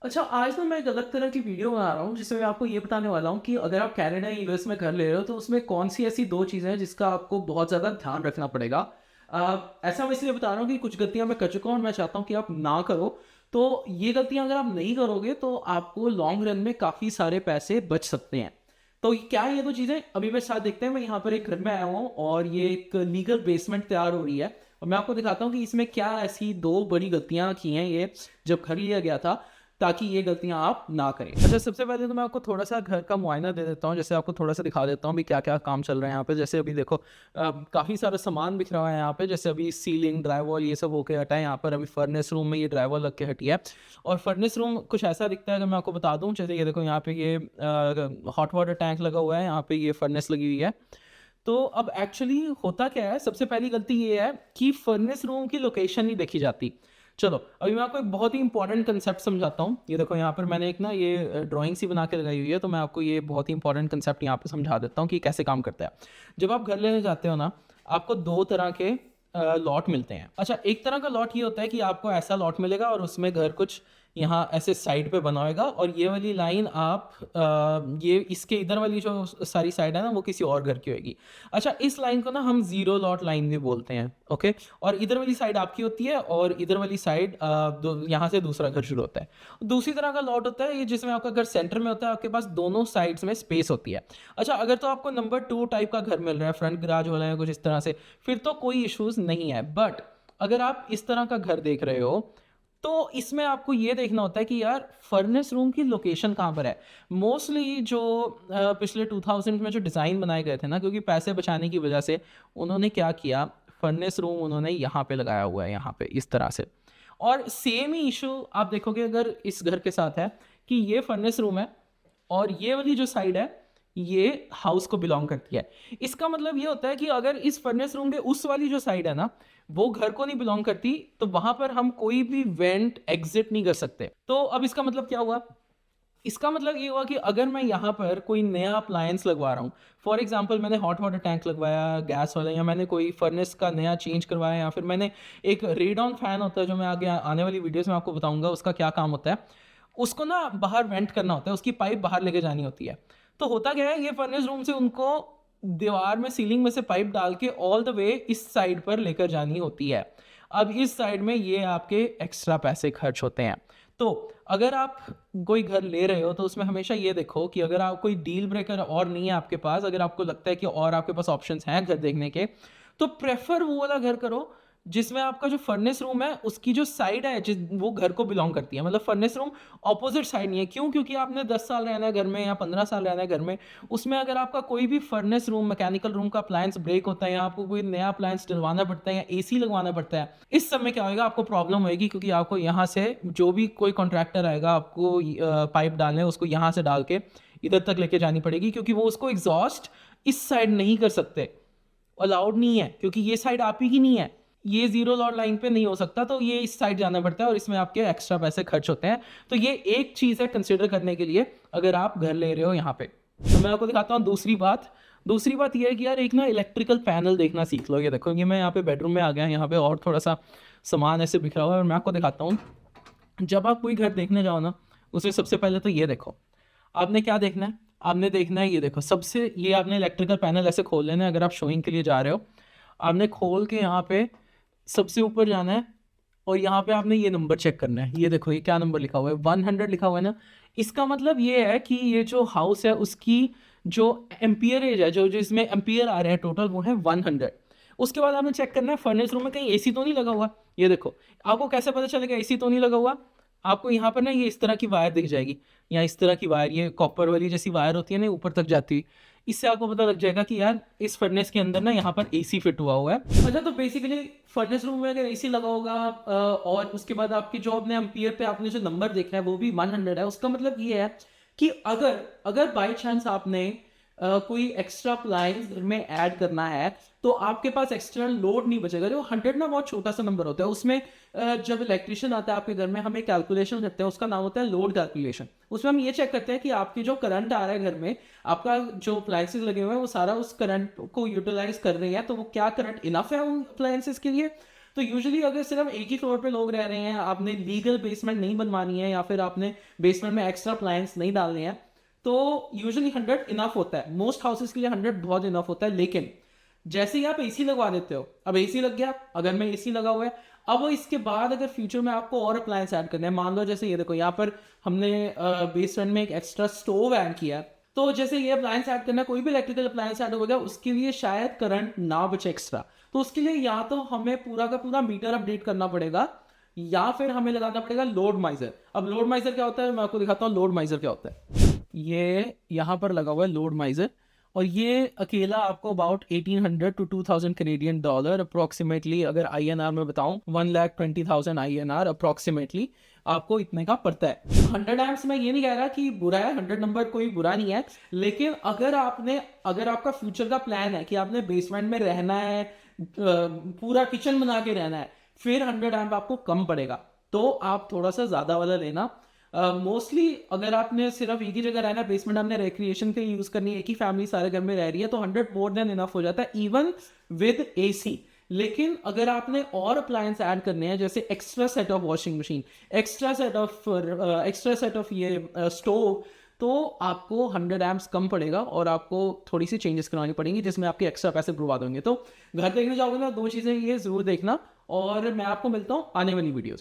अच्छा, आज ना मैं एक अलग तरह की वीडियो बना रहा हूँ, जिसमें मैं आपको ये बताने वाला हूँ कि अगर आप कनाडा या यूएस में घर ले रहे हो, तो उसमें कौन-सी ऐसी 2 चीज़ें हैं, जिसका आपको बहुत ज़्यादा ध्यान रखना पड़ेगा। ऐसा मैं इसलिए बता रहा हूँ कि कुछ गलतियाँ मैं कर चुका हूँ और मैं चाहता हूँ कि आप ना करो। तो ये गलतियाँ अगर आप नहीं करोगे, तो आपको लॉन्ग रन में काफ़ी सारे पैसे बच सकते हैं। तो क्या है ये 2 चीज़ें? अभी मेरे साथ देखते हैं, मैं यहाँ पर एक घर में आया हूँ और ये एक लीगल बेसमेंट तैयार हो रही है और मैं आपको दिखाता हूँ कि इसमें क्या ऐसी 2 बड़ी गलतियाँ की हैं ये, जब घर लिया गया था, ताकि ये गलतियाँ आप ना करें। अच्छा, सबसे पहले तो मैं आपको थोड़ा-सा घर का मुआयना दे देता हूँ, जैसे आपको थोड़ा-सा दिखा देता हूँ भी क्या-क्या काम चल रहा है यहाँ पे। जैसे अभी देखो, काफ़ी सारा सामान बिखरा हुआ है यहाँ पे, जैसे अभी सीलिंग, ड्राइवॉल ये सब होके हटा है यहाँ पर। अभी फर्नेस रूम में ये ड्राइवॉल लग के हटी है और फर्नेस रूम कुछ ऐसा दिखता है, अगर मैं आपको बता दूँ। जैसे ये देखो, यहाँ पे ये हॉट वाटर टैंक लगा हुआ है, यहाँ पे ये फर्नेस लगी हुई है। तो अब एक्चुअली होता क्या है, सबसे पहली गलती ये है कि फर्नेस रूम की लोकेशन नहीं देखी जाती। चलो, अभी मैं आपको एक बहुत ही इंपॉर्टेंट कंसेप्ट समझाता हूँ। ये देखो, यहाँ पर मैंने एक ना ये ड्राइंग सी बना के लगाई हुई है, तो मैं आपको ये बहुत ही इंपॉर्टेंट कंसेप्ट यहाँ पे समझा देता हूँ कि कैसे काम करता है। जब आप घर लेने जाते हो ना, आपको 2 तरह के लॉट मिलते हैं। अच्छा, एक तरह का लॉट ये होता है कि आपको ऐसा लॉट मिलेगा और उसमें घर कुछ यहाँ ऐसे साइड पे बना होगा और ये वाली लाइन आप ये इसके इधर वाली जो सारी साइड है ना, वो किसी और घर की होगी। अच्छा, इस लाइन को ना हम ज़ीरो लॉट लाइन भी बोलते हैं, ओके? और इधर वाली साइड आपकी होती है और इधर वाली साइड यहाँ से दूसरा घर शुरू होता है। दूसरी तरह का लॉट होता है ये, जिसमें आपका घर सेंटर में होता है, आपके पास दोनों साइड्स में स्पेस होती है। अच्छा, अगर तो आपको नंबर 2 टाइप का घर मिल रहा है, फ्रंट गैराज वाला है कुछ इस तरह से, फिर तो कोई इश्यूज़ नहीं है। बट अगर आप इस तरह का घर देख रहे हो, तो इसमें आपको ये देखना होता है कि यार फर्नेस रूम की लोकेशन कहाँ पर है। मोस्टली जो पिछले 2000 में जो डिज़ाइन बनाए गए थे ना, क्योंकि पैसे बचाने की वजह से उन्होंने क्या किया, फर्नेस रूम उन्होंने यहाँ पे लगाया हुआ है, यहाँ पे इस तरह से। और सेम ही इशू आप देखोगे अगर इस घर के साथ है, कि ये फर्नेस रूम है और ये वाली जो साइड है, ये हाउस को बिलोंग करती है। इसका मतलब ये होता है कि अगर इस फर्नेस रूम के उस वाली जो साइड है ना, वो घर को नहीं बिलोंग करती, तो वहाँ पर हम कोई भी वेंट एग्ज़िट नहीं कर सकते। तो अब इसका मतलब क्या हुआ? इसका मतलब ये हुआ कि अगर मैं यहाँ पर कोई नया अप्लायंस लगवा रहा हूँ, फॉर एग्ज़ाम्पल मैंने हॉट वाटर टैंक लगवाया गैस वाला, या मैंने कोई फर्नेस का नया चेंज करवाया, या फिर मैंने एक रेड ऑन फैन होता है, जो मैं आगे आने वाली वीडियोज़ में आपको बताऊँगा उसका क्या काम होता है। उसको ना बाहर वेंट करना होता है, उसकी पाइप बाहर लेके जानी होती है। तो होता क्या है, ये फर्नेस रूम से उनको दीवार में, सीलिंग में से पाइप डाल के ऑल द वे इस साइड पर लेकर जानी होती है। अब इस साइड में ये आपके एक्स्ट्रा पैसे खर्च होते हैं। तो अगर आप कोई घर ले रहे हो, तो उसमें हमेशा ये देखो कि अगर आप कोई डील ब्रेकर और नहीं है आपके पास, अगर आपको लगता है कि और आपके पास ऑप्शंस हैं घर देखने के, तो प्रेफर वो वाला घर करो जिसमें आपका जो फर्नेस रूम है, उसकी जो साइड है वो घर को बिलोंग करती है। मतलब फर्नेस रूम ऑपोजिट साइड नहीं है। क्यों? क्योंकि आपने 10 साल रहना है घर में या 15 साल रहना है घर में, उसमें अगर आपका कोई भी फर्नेस रूम, मैकेनिकल रूम का अप्लायंस ब्रेक होता है, या आपको कोई नया अप्लायंस डलवाना पड़ता है या एसी लगवाना पड़ता है, इस सब में क्या होएगा, आपको प्रॉब्लम होएगी, क्योंकि आपको यहाँ से जो भी कोई कॉन्ट्रैक्टर आएगा आपको पाइप डालने, उसको यहाँ से डाल के इधर तक लेके जानी पड़ेगी, क्योंकि वो उसको एग्जॉस्ट इस साइड नहीं कर सकते, अलाउड नहीं है, क्योंकि ये साइड आप ही की नहीं है। ये ज़ीरो लॉट लाइन पे नहीं हो सकता, तो ये इस साइड जाना पड़ता है और इसमें आपके एक्स्ट्रा पैसे खर्च होते हैं। तो ये एक चीज़ है कंसिडर करने के लिए, अगर आप घर ले रहे हो यहाँ पे। तो मैं आपको दिखाता हूँ दूसरी बात ये है कि यार एक ना इलेक्ट्रिकल पैनल देखना सीख लो। ये देखो, ये मैं यहाँ पे बेडरूम में आ गया, यहाँ पे और थोड़ा-सा सामान ऐसे बिखरा हुआ है और मैं आपको दिखाता हूँ। जब आप कोई घर देखने जाओ ना, उसमें सबसे पहले तो ये देखो, आपने क्या देखना है? आपने देखना है, ये देखो, सबसे ये आपने इलेक्ट्रिकल पैनल ऐसे खोल लेना है अगर आप शोइंग के लिए जा रहे हो। आपने खोल के यहाँ पे सबसे ऊपर जाना है और यहाँ पे आपने ये नंबर चेक करना है। ये देखो, ये क्या नंबर लिखा हुआ है, 100 लिखा हुआ है ना। इसका मतलब ये है कि ये जो हाउस है उसकी जो एम्पियरेज है, जो जो इसमें एम्पियर आ रहे हैं टोटल, वो है 100। उसके बाद आपने चेक करना है फर्नेस रूम में कहीं एसी तो नहीं लगा हुआ। ये देखो, आपको कैसे पता चलेगा एसी तो नहीं लगा हुआ? आपको यहाँ पर ना ये इस तरह की वायर दिख जाएगी, या इस तरह की वायर, ये कॉपर वाली जैसी वायर होती है ना, ऊपर तक जाती हुई। इससे आपको पता लग जाएगा कि यार इस फर्नेस के अंदर ना यहाँ पर एसी फिट हुआ हुआ है। अच्छा, तो बेसिकली फर्नेस रूम में अगर एसी लगा होगा और उसके बाद आपकी जो अपने एम्पियर पे आपने जो नंबर देखा है वो भी 100 है, उसका मतलब ये है कि अगर अगर बाई चांस आपने कोई एक्स्ट्रा अप्लायंस घर में ऐड करना है, तो आपके पास एक्सटर्नल लोड नहीं बचेगा। जो 100 ना बहुत छोटा सा नंबर होता है, उसमें जब इलेक्ट्रिशियन आता है आपके घर में, हम एक कैलकुलेशन करते हैं, उसका नाम होता है लोड कैलकुलेशन। उसमें हम ये चेक करते हैं कि आपकी जो करंट आ रहा है घर में, आपका जो अप्लायंसेस लगे हुए हैं वो सारा उस करंट को यूटिलाइज कर रही है, तो वो क्या करंट इनफ है उन अप्लायंसेस के लिए। तो यूजुअली अगर सिर्फ एक ही फ्लोर पे लोग रह रहे हैं, आपने लीगल बेसमेंट नहीं बनवानी है या फिर आपने बेसमेंट में एक्स्ट्रा अप्लायंस नहीं डालने हैं, तो यूजुअली 100 इनफ होता है। मोस्ट हाउसेस के लिए 100 बहुत इनफ होता है। लेकिन जैसे ही आप एसी लगवा देते हो, अब एसी लग गया, अगर मैं एसी लगा हुआ है, अब इसके बाद अगर फ्यूचर में आपको और अप्लायंस ऐड करना है, मान लो जैसे ये देखो यहाँ पर हमने बेसमेंट में एक एक्स्ट्रा स्टोव ऐड किया, तो जैसे ये अप्लायंस ऐड करना है, कोई भी इलेक्ट्रिकल अप्लायंस ऐड हो गया, उसके लिए शायद करंट ना बचे एक्स्ट्रा, तो उसके लिए या तो हमें पूरा का पूरा मीटर अपडेट करना पड़ेगा या फिर हमें लगाना पड़ेगा लोड माइजर। अब लोड माइजर क्या होता है, मैं आपको दिखाता हूँ लोड माइजर क्या होता है। ये यहाँ पर लगा हुआ है लोड माइजर, और ये अकेला आपको about 1800 to 2000 Canadian dollar approximately, अगर INR में बताऊं 1,20,000 INR अप्रोक्सीमेटली आपको इतने का पड़ता है। 100 एम्प्स में ये नहीं कह रहा कि बुरा है, 100 नंबर कोई बुरा नहीं है, लेकिन अगर आपका फ्यूचर का प्लान है कि आपने बेसमेंट में रहना है, पूरा किचन बना के रहना है, फिर 100 एम्प आपको कम पड़ेगा, तो आप थोड़ा सा ज़्यादा वाला लेना। मोस्टली अगर आपने सिर्फ एक ही जगह रहना है, बेसमेंट आपने रिक्रिएशन के लिए यूज़ करनी है, एक ही फैमिली सारे घर में रह रही है, तो 100 मोर देन इनफ हो जाता है इवन विद AC। लेकिन अगर आपने और अप्लायंस ऐड करने हैं, जैसे extra set of washing machine, extra set of ये स्टोव, तो आपको 100 एम्प्स कम पड़ेगा और आपको थोड़ी सी चेंजेस करवानी पड़ेंगी, जिसमें आपके एक्स्ट्रा पैसे बर्बाद होंगे। तो घर देखने जाओगे ना, दो चीज़ें ये ज़रूर देखना, और मैं आपको मिलता हूँ आने वाली वीडियोज़ में।